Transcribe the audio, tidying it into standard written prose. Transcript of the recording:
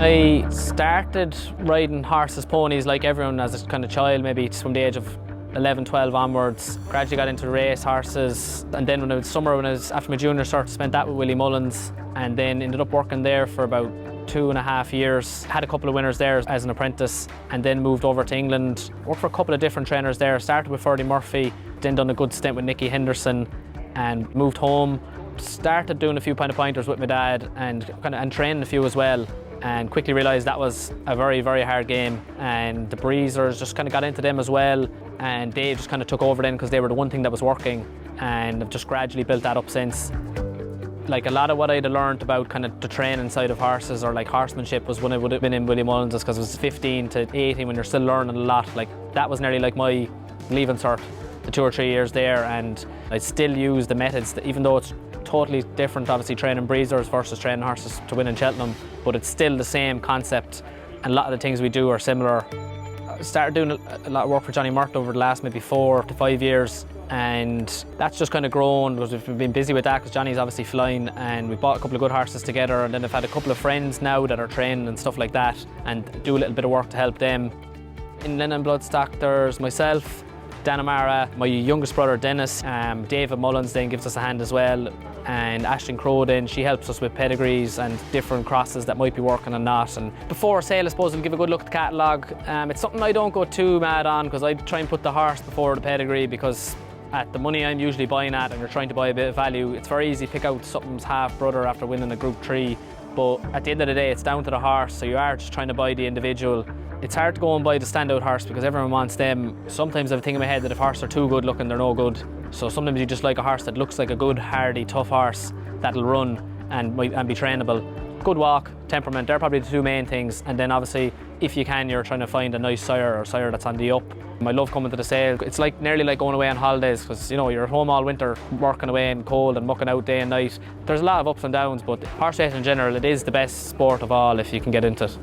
I started riding horses, ponies like everyone as a kind of child, maybe from the age of 11, 12 onwards. Gradually got into race horses, and then when it was summer, when I was after my junior cert, spent that with Willie Mullins, and then ended up working there for about 2.5 years. Had a couple of winners there as an apprentice, and then moved over to England. Worked for a couple of different trainers there. Started with Ferdy Murphy, then done a good stint with Nicky Henderson, and moved home. Started doing a few pointers with my dad, and training a few as well. And quickly realised that was a very, very hard game, and the breezers just kind of got into them as well, and they just kind of took over then because they were the one thing that was working, and I've just gradually built that up since. Like a lot of what I'd learned about kind of the training side of horses or like horsemanship was when I would have been in Willie Mullins, because it was 15 to 18 when you're still learning a lot. Like that was nearly like my leaving cert, the 2 or 3 years there, and I still use the methods, that, even though it's totally different, obviously training breezers versus training horses to win in Cheltenham, but it's still the same concept, and a lot of the things we do are similar. I started doing a lot of work for Johnny Murtagh over the last maybe 4 to 5 years, and that's just kind of grown because we've been busy with that because Johnny's obviously flying, and we bought a couple of good horses together, and then I've had a couple of friends now that are training and stuff like that, and do a little bit of work to help them. In Linehan Bloodstock there's myself, Dan O'Mara, my youngest brother Dennis, David Mullins then gives us a hand as well, and Ashton Crow then, she helps us with pedigrees and different crosses that might be working and not. And before sale, I suppose we'll give a good look at the catalogue. It's something I don't go too mad on because I try and put the horse before the pedigree, because at the money I'm usually buying at and you're trying to buy a bit of value, it's very easy to pick out something's half brother after winning a Group 3. But at the end of the day, it's down to the horse, so you are just trying to buy the individual. It's hard to go and buy the standout horse because everyone wants them. Sometimes I have a thing in my head that if horses are too good looking, they're no good. So sometimes you just like a horse that looks like a good, hardy, tough horse that'll run and be trainable. Good walk, temperament, they're probably the 2 main things. And then obviously, if you can, you're trying to find a nice sire or sire that's on the up. I love coming to the sale. It's like nearly like going away on holidays, because you know, you're at home all winter, working away in cold and mucking out day and night. There's a lot of ups and downs, but horse racing in general, it is the best sport of all if you can get into it.